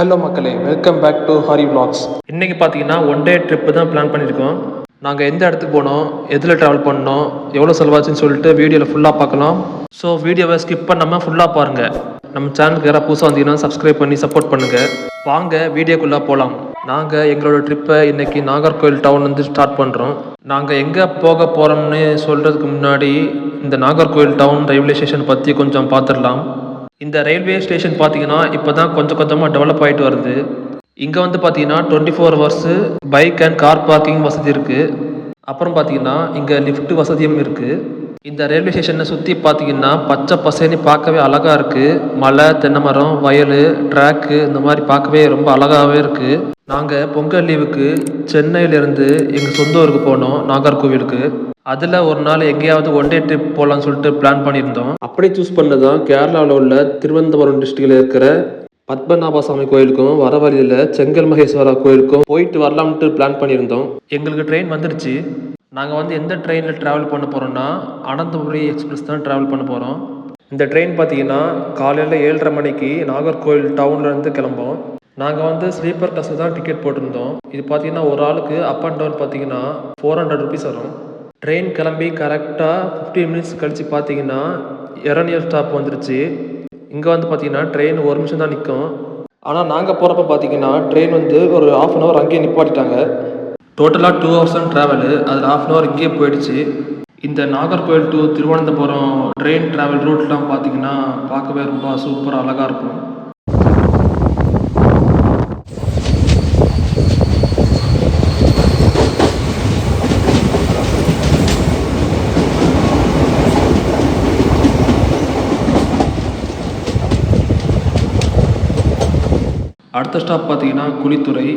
Hello மக்களே, welcome back to Hari vlogs. இன்றைக்கி பார்த்தீங்கன்னா ஒன் டே ட்ரிப்பு தான் பிளான் பண்ணியிருக்கோம். நாங்கள் எந்த இடத்துக்கு போனோம், எதில் ட்ராவல் பண்ணோம், எவ்வளோ செலவாச்சுன்னு சொல்லிட்டு வீடியோவில் ஃபுல்லாக பார்க்கலாம். ஸோ வீடியோவை ஸ்கிப் பண்ணாமல் ஃபுல்லாக பாருங்கள். நம்ம சேனலுக்கு யாராவது புதுசாக வந்தீங்கன்னா சப்ஸ்கிரைப் பண்ணி சப்போர்ட் பண்ணுங்கள். வாங்க வீடியோக்குள்ளே போகலாம். நாங்கள் எங்களோட ட்ரிப்பை இன்றைக்கி நாகர்கோவில் டவுன் வந்து ஸ்டார்ட் பண்ணுறோம். நாங்கள் எங்கே போக போகிறோம்னு சொல்கிறதுக்கு முன்னாடி இந்த நாகர்கோவில் டவுன் ரயில்வே ஸ்டேஷன் பற்றி கொஞ்சம் பார்த்துடலாம். இந்த ரயில்வே ஸ்டேஷன் பார்த்தீங்கன்னா இப்போ தான் கொஞ்சம் கொஞ்சமாக டெவலப் ஆகிட்டு வருது. இங்கே வந்து பார்த்தீங்கன்னா 24 hours bike and car parking வசதி இருக்குது. அப்புறம் பார்த்தீங்கன்னா இங்கே லிஃப்ட் வசதியும் இருக்குது. இந்த ரயில்வே ஸ்டேஷனை சுற்றி பார்த்தீங்கன்னா பச்சை பசேன்னு பார்க்கவே அழகாக இருக்குது. மலை, தென்னை மரம், வயல், ட்ராக்கு இந்த மாதிரி பார்க்கவே ரொம்ப அழகாகவே இருக்குது. நாங்கள் பொங்கல் லீவுக்கு சென்னையிலேருந்து எங்கள் சொந்த ஊருக்கு போனோம், நாகர்கோவிலுக்கு. அதில் ஒரு நாள் எங்கேயாவது ஒன் டே ட்ரிப் போகலான்னு சொல்லிட்டு பிளான் பண்ணியிருந்தோம். அப்படி சூஸ் பண்ணது தான் கேரளாவில் உள்ள திருவனந்தபுரம் டிஸ்ட்ரிக்டில் இருக்கிற பத்மநாபசாமி கோயிலுக்கும் வர வழியில் செங்கல் மகேஸ்வரா கோயிலுக்கும் போயிட்டு வரலாம்ட்டு பிளான் பண்ணியிருந்தோம். எங்களுக்கு ட்ரெயின் வந்துடுச்சு. நாங்கள் வந்து எந்த ட்ரெயினில் ட்ராவல் பண்ண போகிறோன்னா அனந்தபுரி எக்ஸ்பிரஸ் தான் ட்ராவல் பண்ண போகிறோம். இந்த ட்ரெயின் பார்த்தீங்கன்னா காலையில் 7:30 மணிக்கு நாகர்கோவில் டவுன்லேருந்து கிளம்போம். நாங்கள் வந்து ஸ்லீப்பர் கிளாஸில் தான் டிக்கெட் போட்டிருந்தோம். இது பார்த்தீங்கன்னா ஒரு ஆளுக்கு அப் அண்ட் டவுன் பார்த்தீங்கன்னா 400 ருபீஸ் வரும். ட்ரெயின் கிளம்பி கரெக்டாக 15 மினிட்ஸ் கழித்து பார்த்தீங்கன்னா எரணியல் ஸ்டாப் வந்துருச்சு. இங்கே வந்து பார்த்தீங்கன்னா ட்ரெயின் 1 நிமிஷம் தான் நிற்கும். ஆனால் நாங்கள் போகிறப்ப பார்த்தீங்கன்னா ட்ரெயின் வந்து ஒரு 1/2 அன் ஹவர் அங்கேயே நிப்பாட்டிட்டாங்க. டோட்டலாக 2 ஹவர்ஸ் தான் ட்ராவலு. அதில் 1/2 அன் ஹவர் இங்கேயே போயிடுச்சு. இந்த Nagercoil to Thiruvananthapuram train travel ரூட்லாம் பார்த்தீங்கன்னா பார்க்கவே ரொம்ப சூப்பராக அழகாக இருக்கும். அடுத்த ஸ்டாப் பார்த்தீங்கன்னா குளித்துறை.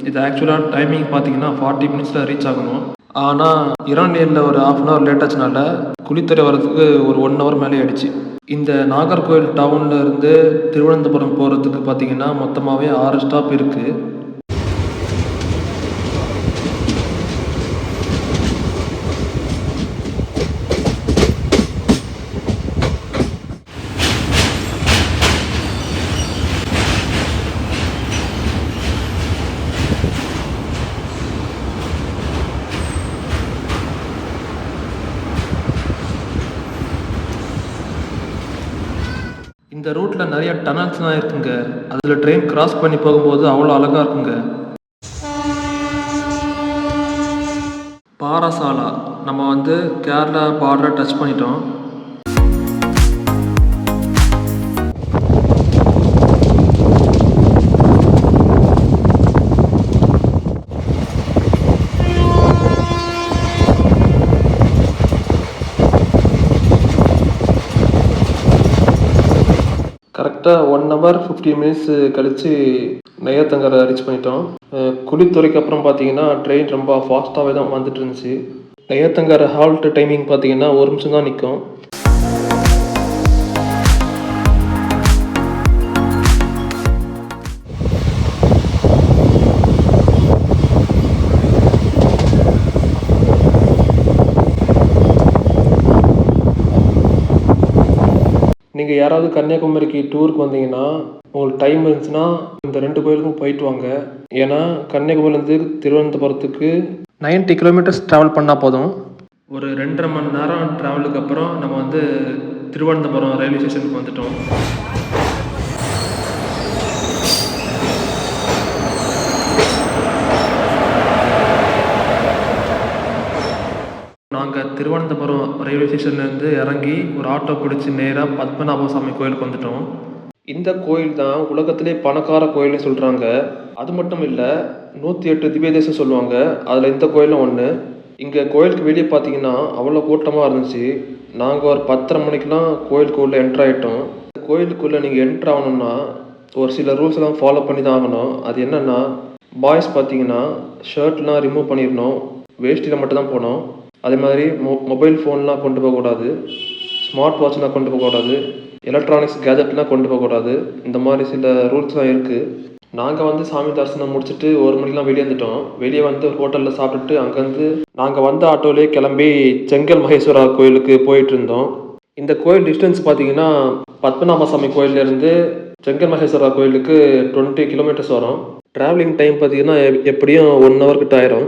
இது ஆக்சுவலாக டைமிங் பார்த்தீங்கன்னா 40 மினிட்ஸில் ரீச் ஆகணும். ஆனால் இரண்டேரில் ஒரு 1/2 அன் ஹவர் லேட் ஆச்சுனால குளித்துறை வரதுக்கு ஒரு 1 ஹவர் மேலே ஆயிடுச்சு. இந்த நாகர்கோவில் டவுனில் இருந்து திருவனந்தபுரம் போகிறதுக்கு பார்த்தீங்கன்னா மொத்தமாகவே 6 ஸ்டாப் இருக்குது. இந்த ரூட்டில் நிறைய டனல்ஸ்லாம் இருக்குங்க. அதில் ட்ரெயின் கிராஸ் பண்ணி போகும்போது அவ்வளோ அழகாக இருக்குங்க. பாரசாலா நம்ம வந்து கேரளா பார்டரை டச் பண்ணிட்டோம். கரெக்டாக 1 ஹவர் 50 மினிட்ஸ் கழித்து நெய்யாத்தங்கரை ரீச் பண்ணிட்டோம். குளித்துறைக்கு அப்புறம் பார்த்தீங்கன்னா ட்ரெயின் ரொம்ப ஃபாஸ்ட்டாகவே தான் வந்துட்டு இருந்துச்சு. நெய்யாத்தங்கரை ஹால்ட் டைமிங் பார்த்தீங்கன்னா 1 நிமிஷம் தான் நிற்கும். நீங்கள் யாராவது கன்னியாகுமரிக்கு டூருக்கு வந்தீங்கன்னா உங்களுக்கு டைம் இருந்துச்சுன்னா இந்த 2 கோயிலுக்கும் போயிட்டு வாங்க. ஏன்னா கன்னியாகுமரிலேருந்து திருவனந்தபுரத்துக்கு 90 கிலோமீட்டர்ஸ் ட்ராவல் பண்ணால் போதும். ஒரு 2.5 மணி நேரம் ட்ராவலுக்கு அப்புறம் நம்ம வந்து திருவனந்தபுரம் ரயில்வே ஸ்டேஷனுக்கு வந்துட்டோம். நாங்கள் திருவனந்தபுரம் ரயில்வே ஸ்டேஷன்லேருந்து இறங்கி ஒரு ஆட்டோ பிடிச்சி நேராக பத்மநாபசாமி கோயிலுக்கு வந்துட்டோம். இந்த கோயில் தான் உலகத்திலே பணக்கார கோயில்னு சொல்கிறாங்க. அது மட்டும் இல்லை, 108 திவ்ய தேசம் சொல்லுவாங்க. அதில் இந்த கோயிலும் ஒன்று. இங்கே கோயிலுக்கு வெளியே பார்த்தீங்கன்னா அவ்வளோ கூட்டமாக இருந்துச்சு. நாங்கள் ஒரு 10:30 மணிக்கெலாம் கோயிலுக்குள்ளே என்ட்ரு ஆகிட்டோம். கோயிலுக்குள்ளே நீங்கள் என்ட்ரு ஆகணும்னா ஒரு சில ரூல்ஸ் எல்லாம் ஃபாலோ பண்ணி தான் ஆகணும். அது என்னென்னா, பாய்ஸ் பார்த்தீங்கன்னா ஷர்ட்லாம் ரிமூவ் பண்ணிடணும், வேஷ்டியில் மட்டும் தான் போகணும். அதே மாதிரி மொபைல் ஃபோன்லாம் கொண்டு போகக்கூடாது, ஸ்மார்ட் வாட்ச்லாம் கொண்டு போகக்கூடாது, எலக்ட்ரானிக்ஸ் கேஜெட்லாம் கொண்டு போகக்கூடாது. இந்த மாதிரி சில ரூல்ஸ்லாம் இருக்குது. நாங்கள் வந்து சாமி தரிசனம் முடிச்சுட்டு 1 மணிக்கெலாம் வெளியே வந்துட்டோம். வெளியே வந்து ஹோட்டலில் சாப்பிட்டுட்டு அங்கேருந்து நாங்கள் வந்த ஆட்டோலேயே கிளம்பி செங்கல் மகேஸ்வரா கோயிலுக்கு போயிட்டு இருந்தோம். இந்த கோயில் டிஸ்டன்ஸ் பார்த்தீங்கன்னா பத்மநாபசாமி கோயிலேருந்து செங்கல் மகேஸ்வரா கோயிலுக்கு 20 கிலோமீட்டர்ஸ் வரும். ட்ராவலிங் டைம் பார்த்தீங்கன்னா எப்படியும் 1 hour கிட்ட ஆயிரும்.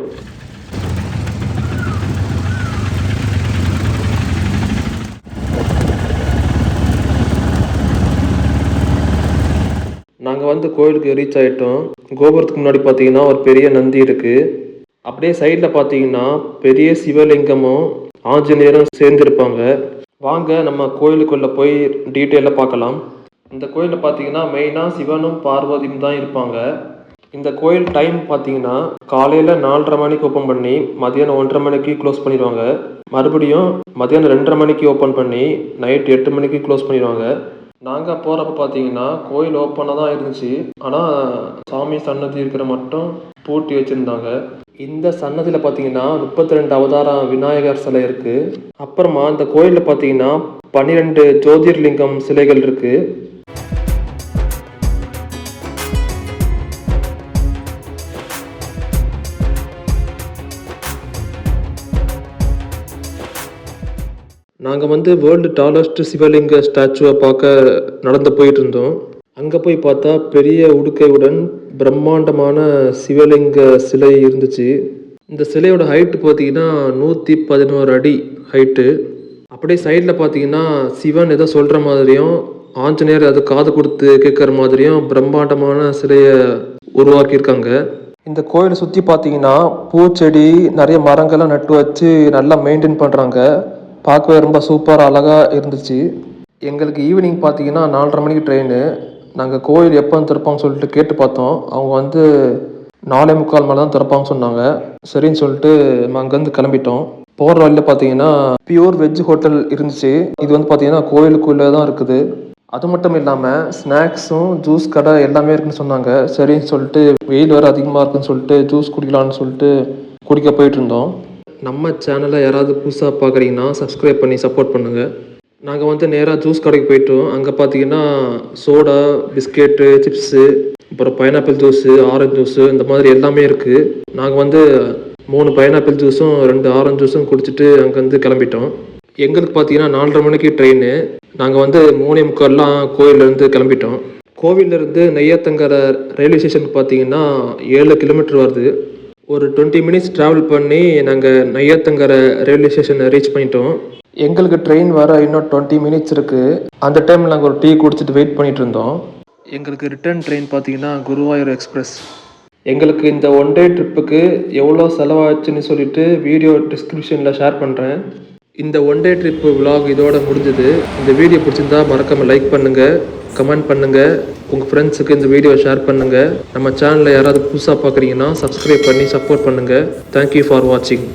நாங்கள் வந்து கோயிலுக்கு ரீச் ஆகிட்டோம். கோபுரத்துக்கு முன்னாடி பார்த்தீங்கன்னா ஒரு பெரிய நந்தி இருக்குது. அப்படியே சைடில் பார்த்தீங்கன்னா பெரிய சிவலிங்கமும் ஆஞ்சநேயரும் சேர்ந்துருப்பாங்க. வாங்க நம்ம கோயிலுக்குள்ளே போய் டீட்டெயிலாக பார்க்கலாம். இந்த கோயிலில் பார்த்தீங்கன்னா மெயினாக சிவனும் பார்வதியும் தான் இருப்பாங்க. இந்த கோயில் டைம் பார்த்தீங்கன்னா காலையில் 4:30 மணிக்கு ஓப்பன் பண்ணி மதியானம் 1:30 மணிக்கு க்ளோஸ் பண்ணிடுவாங்க. மறுபடியும் மதியானம் 2:30 மணிக்கு ஓப்பன் பண்ணி நைட் 8 மணிக்கு க்ளோஸ் பண்ணிடுவாங்க. நாங்கள் போகிறப்ப பார்த்தீங்கன்னா கோயில் ஓப்பனாக தான் இருந்துச்சு. ஆனால் சாமி சன்னதி இருக்கிற மட்டும் பூட்டி வச்சுருந்தாங்க. இந்த சன்னதியில் பார்த்தீங்கன்னா 32 அவதாரம் விநாயகர் சிலை இருக்குது. அப்புறமா இந்த கோயிலில் பார்த்தீங்கன்னா 12 ஜோதிர்லிங்கம் சிலைகள் இருக்குது. நாங்கள் வந்து வேர்ல்டு டாலஸ்ட் சிவலிங்க ஸ்டாச்சுவை பார்க்க நடந்து போயிட்டு இருந்தோம். அங்கே போய் பார்த்தா பெரிய உடுக்கையுடன் பிரம்மாண்டமான சிவலிங்க சிலை இருந்துச்சு. இந்த சிலையோட ஹைட்டு பார்த்தீங்கன்னா 111 அடி ஹைட்டு. அப்படியே சைடில் பார்த்தீங்கன்னா சிவன் ஏதோ சொல்கிற மாதிரியும் ஆஞ்சநேயர் அது காது கொடுத்து கேட்குற மாதிரியும் பிரம்மாண்டமான சிலையை உருவாக்கியிருக்காங்க. இந்த கோயிலை சுற்றி பார்த்தீங்கன்னா பூச்செடி நிறைய மரங்கள்லாம் நட்டு வச்சு நல்லா மெயின்டைன் பண்ணுறாங்க. பார்க்கவே ரொம்ப சூப்பராக அழகாக இருந்துச்சு. எங்களுக்கு ஈவினிங் பார்த்தீங்கன்னா 4:30 மணிக்கு ட்ரெயின். நாங்கள் கோயில் எப்போ திறப்பாங்கன்னு சொல்லிட்டு கேட்டு பார்த்தோம். அவங்க வந்து 4:45 மேலே தான் திறப்பாங்கன்னு சொன்னாங்க. சரின்னு சொல்லிட்டு நம்ம அங்கேருந்து கிளம்பிட்டோம். போகிற வழியில் பார்த்தீங்கன்னா பியூர் வெஜ் ஹோட்டல் இருந்துச்சு. இது வந்து பார்த்தீங்கன்னா கோயிலுக்குள்ளே தான் இருக்குது. அது மட்டும் இல்லாமல் ஸ்நாக்ஸும் ஜூஸ் கடை எல்லாமே இருக்குன்னு சொன்னாங்க. சரின்னு சொல்லிட்டு வெயில் வேறு அதிகமாக இருக்குன்னு சொல்லிட்டு ஜூஸ் குடிக்கலான்னு சொல்லிட்டு குடிக்க போயிட்டு இருந்தோம். நம்ம சேனலை யாராவது புதுசாக பார்க்குறீங்கன்னா சப்ஸ்கிரைப் பண்ணி சப்போர்ட் பண்ணுங்கள். நாங்கள் வந்து நேராக ஜூஸ் கடைக்கு போயிட்டோம். அங்கே பார்த்தீங்கன்னா சோடா, பிஸ்கெட்டு, சிப்ஸு, அப்புறம் பைனாப்பிள் ஜூஸு, ஆரஞ்சு ஜூஸு இந்த மாதிரி எல்லாமே இருக்குது. நாங்கள் வந்து 3 பைனாப்பிள் ஜூஸும் 2 ஆரஞ்சு ஜூஸும் குடிச்சிட்டு அங்கேருந்து கிளம்பிட்டோம். எங்களுக்கு பார்த்தீங்கன்னா 4:30 மணிக்கு ட்ரெயின். நாங்கள் வந்து 3:45 கோயிலேருந்து கிளம்பிட்டோம். கோவிலேருந்து நெய்யாத்தங்கரை ரயில்வே ஸ்டேஷனுக்கு பார்த்தீங்கன்னா 7 கிலோமீட்டர் வருது. ஒரு 20 மினிட்ஸ் ட்ராவல் பண்ணி நாங்கள் நெய்யாத்தங்கரை ரயில்வே ஸ்டேஷனை ரீச் பண்ணிட்டோம். எங்களுக்கு ட்ரெயின் வர இன்னும் 20 மினிட்ஸ் இருக்குது. அந்த டைமில் நாங்கள் ஒரு டீ குடிச்சிட்டு வெயிட் பண்ணிகிட்டு இருந்தோம். எங்களுக்கு ரிட்டர்ன் ட்ரெயின் பார்த்தீங்கன்னா குருவாயூர் எக்ஸ்பிரஸ். எங்களுக்கு இந்த 1 டே ட்ரிப்புக்கு எவ்வளோ செலவாச்சுன்னு சொல்லிட்டு வீடியோ டிஸ்கிரிப்ஷனில் ஷேர் பண்ணுறேன். இந்த 1 டே ட்ரிப்பு vlog இதோட முடிஞ்சது. இந்த வீடியோ பிடிச்சிருந்தா மறக்காமல் லைக் பண்ணுங்கள், கமெண்ட் பண்ணுங்கள், உங்கள் ஃப்ரெண்ட்ஸுக்கு இந்த வீடியோவை ஷேர் பண்ணுங்கள். நம்ம சேனலில் யாராவது புதுசாக பார்க்குறீங்கன்னா சப்ஸ்கிரைப் பண்ணி சப்போர்ட் பண்ணுங்கள். தேங்க்யூ ஃபார் வாட்சிங்.